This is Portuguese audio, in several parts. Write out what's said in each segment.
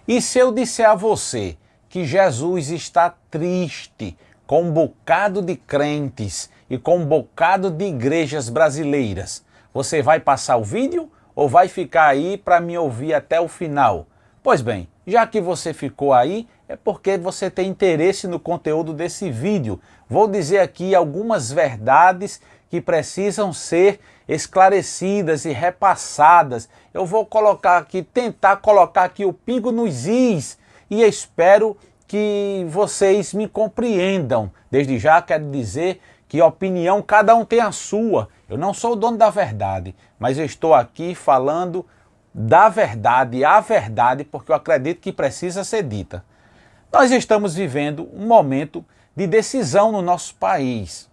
E se eu disser a você que Jesus está triste com um bocado de crentes e com um bocado de igrejas brasileiras, você vai passar o vídeo ou vai ficar aí para me ouvir até o final? Pois bem, já que você ficou aí, é porque você tem interesse no conteúdo desse vídeo. Vou dizer aqui algumas verdades que precisam ser esclarecidas e repassadas. Eu vou tentar colocar aqui o pingo nos is e espero que vocês me compreendam. Desde já quero dizer que opinião cada um tem a sua. Eu não sou o dono da verdade, mas eu estou aqui falando da verdade, a verdade, porque eu acredito que precisa ser dita. Nós estamos vivendo um momento de decisão no nosso país.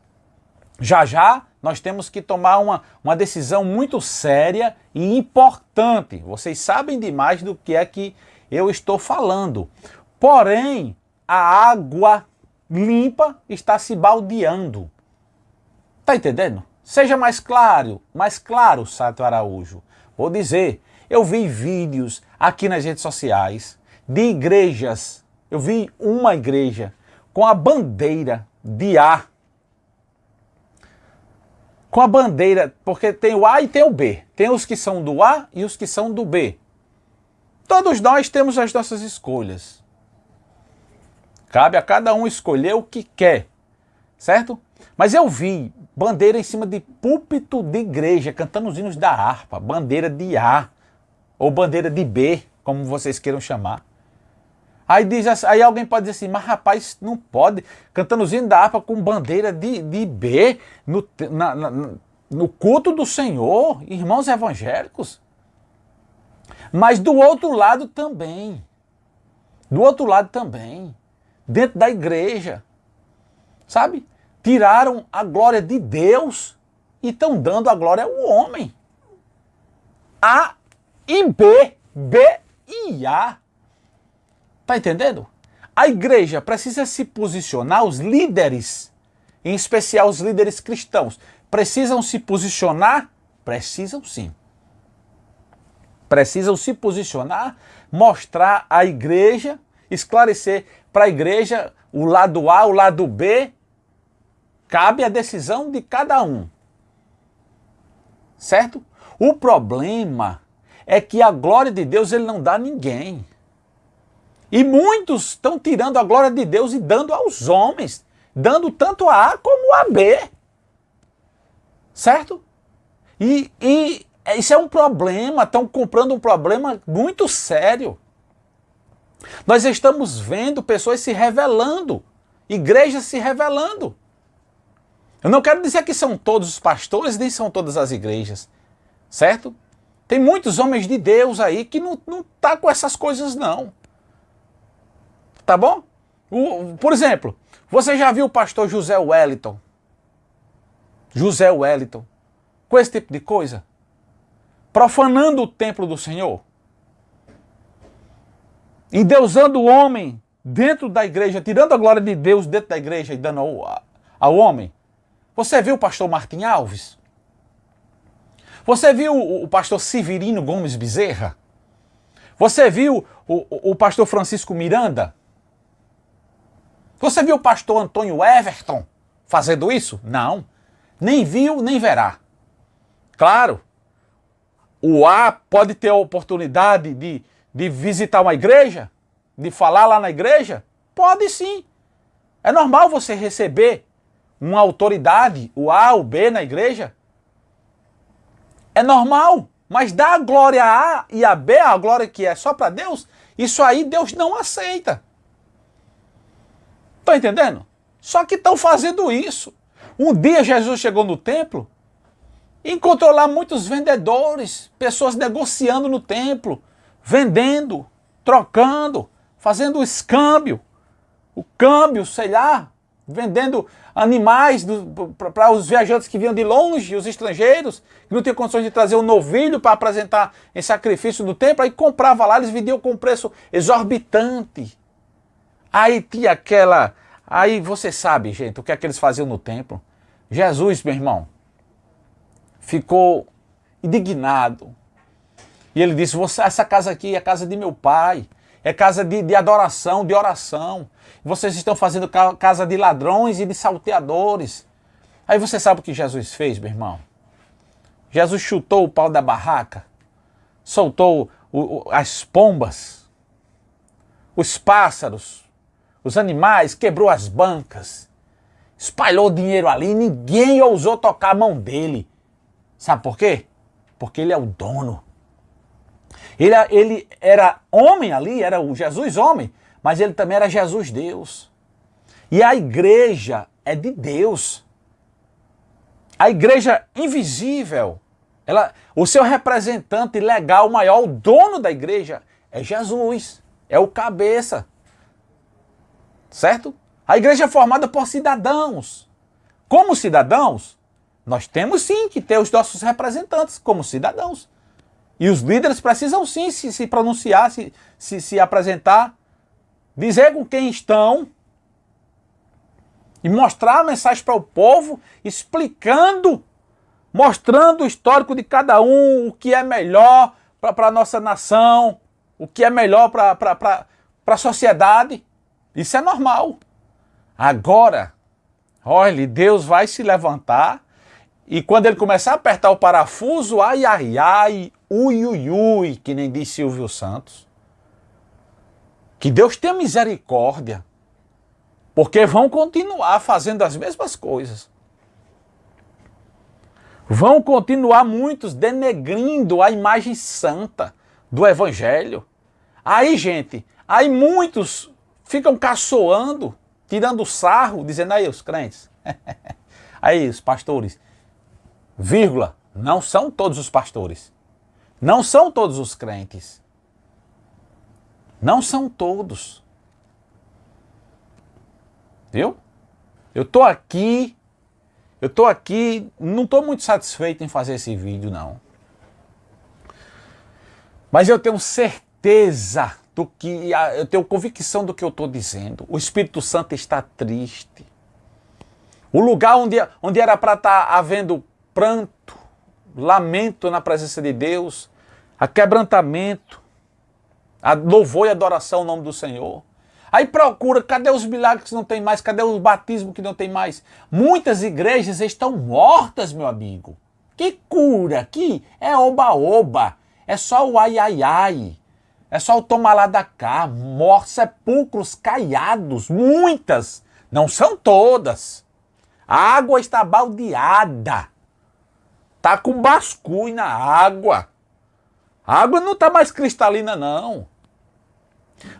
Já já nós temos que tomar uma decisão muito séria e importante. Vocês sabem demais do que é que eu estou falando. Porém, a água limpa está se baldeando. Tá entendendo? Seja mais claro, Sato Araújo. Vou dizer, eu vi vídeos aqui nas redes sociais de igrejas. Eu vi uma igreja com a bandeira de A. Com a bandeira, porque tem o A e tem o B. Tem os que são do A e os que são do B. Todos nós temos as nossas escolhas. Cabe a cada um escolher o que quer, certo? Mas eu vi bandeira em cima de púlpito de igreja, cantando os hinos da harpa, bandeira de A, ou bandeira de B, como vocês queiram chamar. Aí alguém pode dizer assim, mas rapaz, não pode, cantando os hinos da harpa com bandeira de B, no culto do Senhor, irmãos evangélicos. Mas do outro lado também, dentro da igreja, sabe? Tiraram a glória de Deus e estão dando a glória ao homem. A e B, B e A. Tá entendendo? A igreja precisa se posicionar, os líderes, em especial os líderes cristãos, precisam se posicionar? Precisam sim. Precisam se posicionar, mostrar à igreja, esclarecer para a igreja o lado A, o lado B. Cabe a decisão de cada um. Certo? O problema é que a glória de Deus ele não dá a ninguém. E muitos estão tirando a glória de Deus e dando aos homens, dando tanto a A como a B. Certo? E isso é um problema, estão comprando um problema muito sério. Nós estamos vendo pessoas se revelando, igrejas se revelando. Eu não quero dizer que são todos os pastores, nem são todas as igrejas, certo? Tem muitos homens de Deus aí que não tá com essas coisas não. Tá bom? Por exemplo, você já viu o pastor José Wellington? José Wellington, com esse tipo de coisa? Profanando o templo do Senhor? Endeusando o homem dentro da igreja, tirando a glória de Deus dentro da igreja e dando ao homem? Você viu o pastor Martim Alves? Você viu o pastor Severino Gomes Bezerra? Você viu o pastor Francisco Miranda? Você viu o pastor Antônio Everton fazendo isso? Não. Nem viu, nem verá. Claro, o A pode ter a oportunidade de visitar uma igreja, de falar lá na igreja? Pode sim. É normal você receber uma autoridade, o A, o B na igreja. É normal, mas dar a glória a A e a B, a glória que é só para Deus, isso aí Deus não aceita. Estão entendendo? Só que estão fazendo isso. Um dia Jesus chegou no templo e encontrou lá muitos vendedores, pessoas negociando no templo, vendendo, trocando, fazendo o escâmbio, o câmbio, sei lá, vendendo animais para os viajantes que vinham de longe, os estrangeiros, que não tinham condições de trazer um novilho para apresentar em sacrifício no templo, aí comprava lá, eles vendiam com preço exorbitante. Aí tinha aquela... Aí você sabe, gente, o que é que eles faziam no templo? Jesus, meu irmão, ficou indignado. E ele disse, essa casa aqui é a casa de meu pai. é casa de adoração, de oração. Vocês estão fazendo casa de ladrões e de salteadores. Aí você sabe o que Jesus fez, meu irmão? Jesus chutou o pau da barraca, soltou as pombas, os pássaros, os animais, quebrou as bancas, espalhou dinheiro ali, ninguém ousou tocar a mão dele. Sabe por quê? Porque ele é o dono. Ele era homem ali, era o Jesus homem, mas ele também era Jesus Deus. E a igreja é de Deus. A igreja invisível, o seu representante legal maior, o dono da igreja, é Jesus, é o cabeça. Certo? A igreja é formada por cidadãos. Como cidadãos, nós temos sim que ter os nossos representantes como cidadãos. E os líderes precisam sim se pronunciar, se apresentar, dizer com quem estão e mostrar a mensagem para o povo, explicando, mostrando o histórico de cada um, o que é melhor para a nossa nação, o que é melhor para a sociedade. Isso é normal. Agora, olha, Deus vai se levantar e quando ele começar a apertar o parafuso, ai, ai, ai, ui, ui, ui, que nem diz Silvio Santos. Que Deus tenha misericórdia, porque vão continuar fazendo as mesmas coisas. Vão continuar muitos denegrindo a imagem santa do Evangelho. Aí, gente, aí muitos ficam caçoando, tirando sarro, dizendo aí os crentes. Aí os pastores, vírgula, não são todos os pastores. Não são todos os crentes. Não são todos. Viu? Eu tô aqui, não estou muito satisfeito em fazer esse vídeo, não. Mas eu tenho certeza eu tenho convicção do que eu estou dizendo. O Espírito Santo está triste. O lugar onde era para estar havendo pranto, lamento na presença de Deus, quebrantamento, a louvor e adoração ao nome do Senhor. Aí procura, cadê os milagres que não tem mais? Cadê o batismo que não tem mais? Muitas igrejas estão mortas, meu amigo. Que cura, que é oba-oba, é só o ai-ai-ai. É só o tomar lá da cá, sepulcros caiados, muitas, não são todas. A água está baldeada, está com basculho na água. A água não está mais cristalina, não.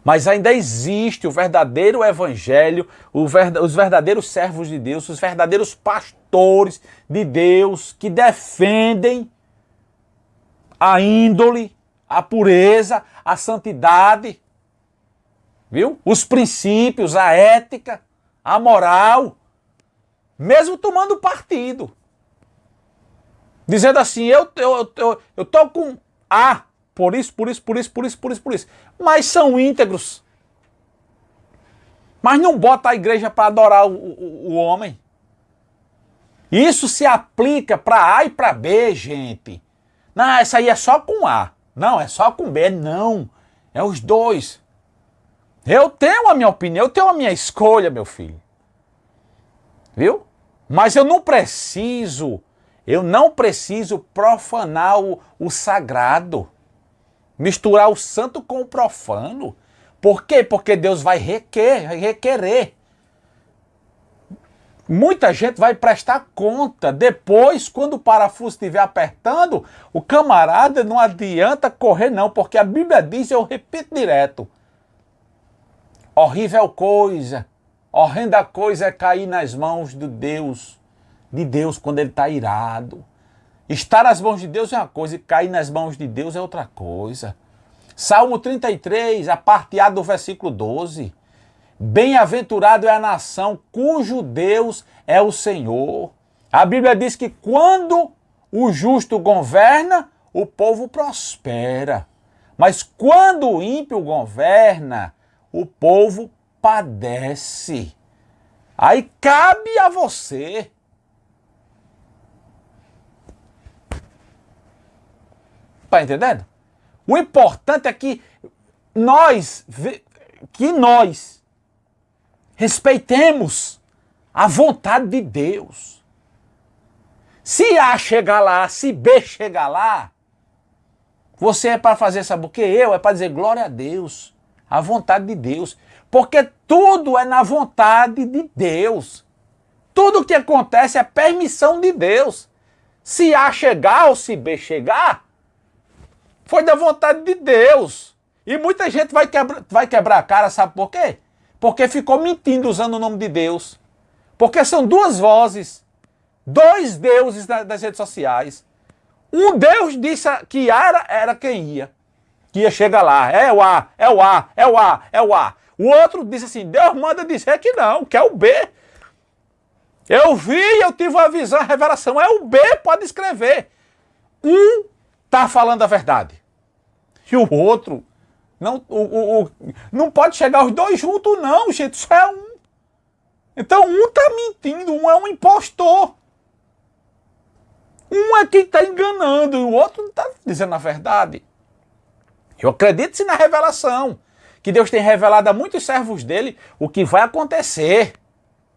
Mas ainda existe o verdadeiro evangelho, os verdadeiros servos de Deus, os verdadeiros pastores de Deus que defendem a índole, a pureza, a santidade, viu? Os princípios, a ética, a moral, mesmo tomando partido. Dizendo assim, eu tô com A, por isso. Mas são íntegros. Mas não bota a igreja para adorar o homem. Isso se aplica para A e para B, gente. Não, essa aí é só com A. Não, é só com B. Não, é os dois. Eu tenho a minha opinião, eu tenho a minha escolha, meu filho. Viu? Mas eu não preciso profanar o sagrado. Misturar o santo com o profano. Por quê? Porque Deus vai requerer. Muita gente vai prestar conta. Depois, quando o parafuso estiver apertando, o camarada não adianta correr não, porque a Bíblia diz, eu repito direto, horrível coisa, horrenda coisa é cair nas mãos de Deus quando ele está irado. Estar nas mãos de Deus é uma coisa e cair nas mãos de Deus é outra coisa. Salmo 33, a parte A do versículo 12. Bem-aventurado é a nação cujo Deus é o Senhor. A Bíblia diz que quando o justo governa, o povo prospera. Mas quando o ímpio governa, o povo padece. Aí cabe a você. Tá entendendo? O importante é que nós respeitemos a vontade de Deus. Se A chegar lá, se B chegar lá, você é para fazer, sabe o quê? É para dizer glória a Deus, a vontade de Deus. Porque tudo é na vontade de Deus. Tudo o que acontece é permissão de Deus. Se A chegar ou se B chegar, foi da vontade de Deus. E muita gente vai quebrar a cara, sabe por quê? Porque ficou mentindo usando o nome de Deus. Porque são duas vozes, dois deuses das redes sociais. Um Deus disse que era quem ia. Que ia chegar lá. É o A, é o A, é o A, é o A. O outro disse assim, Deus manda dizer que não, que é o B. Eu vi, eu tive uma visão, a revelação. É o B, pode escrever. Um está falando a verdade. E o outro, não pode chegar os dois juntos não, gente. Isso é um. Então um está mentindo, um é um impostor. Um é quem está enganando e o outro está dizendo a verdade. Eu acredito sim na revelação. Que Deus tem revelado a muitos servos dele o que vai acontecer.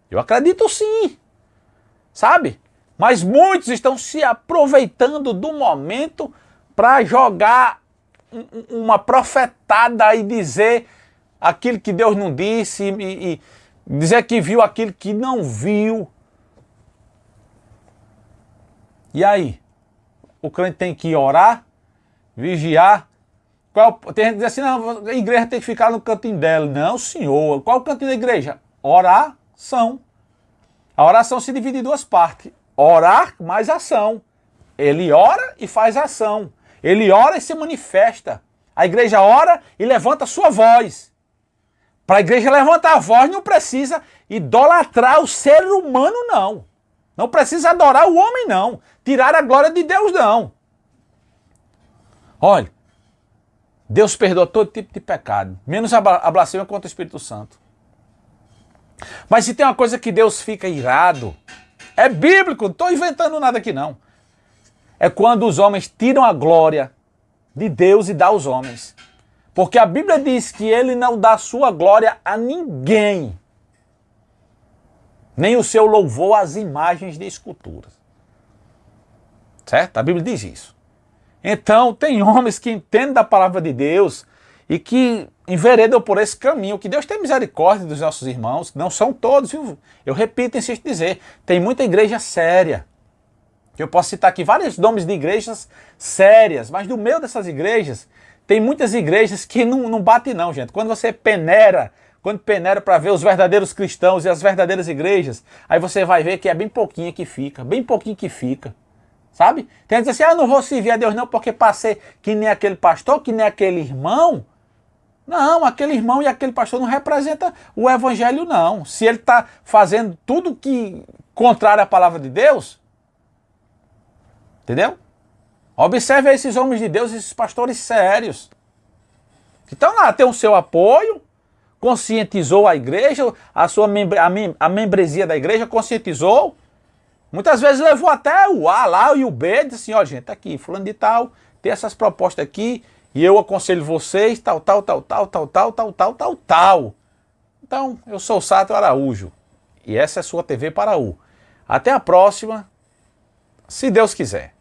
Eu acredito sim. Sabe? Mas muitos estão se aproveitando do momento para jogar uma profetada e dizer aquilo que Deus não disse e dizer que viu aquilo que não viu. E aí? O crente tem que orar, vigiar. Tem gente que diz assim, não, a igreja tem que ficar no cantinho dela. Não, senhor. Qual é o cantinho da igreja? Oração. A oração se divide em duas partes. Orar mais ação. Ele ora e faz ação. Ele ora e se manifesta. A igreja ora e levanta a sua voz. Para a igreja levantar a voz não precisa idolatrar o ser humano, não. Não precisa adorar o homem, não. Tirar a glória de Deus, não. Olha, Deus perdoa todo tipo de pecado, menos a blasfêmia contra o Espírito Santo. Mas se tem uma coisa que Deus fica irado, é bíblico, não estou inventando nada aqui não. É quando os homens tiram a glória de Deus e dá aos homens. Porque a Bíblia diz que ele não dá sua glória a ninguém. Nem o seu louvor às imagens de esculturas. Certo? A Bíblia diz isso. Então, tem homens que entendem da palavra de Deus e que enveredam por esse caminho. Que Deus tem misericórdia dos nossos irmãos. Não são todos, viu? Eu repito, insisto em dizer. Tem muita igreja séria. Eu posso citar aqui vários nomes de igrejas sérias. Mas no meio dessas igrejas, tem muitas igrejas que não batem não, gente. Quando você peneira para ver os verdadeiros cristãos e as verdadeiras igrejas, aí você vai ver que é bem pouquinho que fica. Bem pouquinho que fica. Sabe? Tem gente que diz assim, não vou servir a Deus não porque passei que nem aquele pastor, que nem aquele irmão. Não, aquele irmão e aquele pastor não representa o evangelho não. Se ele está fazendo tudo que contrário à palavra de Deus, entendeu? Observe esses homens de Deus, esses pastores sérios. Que estão lá, tem o seu apoio, conscientizou a igreja, a membresia da igreja conscientizou. Muitas vezes levou até o A lá e o B, disse assim, ó gente, aqui, fulano de tal, tem essas propostas aqui, e eu aconselho vocês, tal. Então, eu sou o Sato Araújo, e essa é a sua TV Paraú. Até a próxima, se Deus quiser.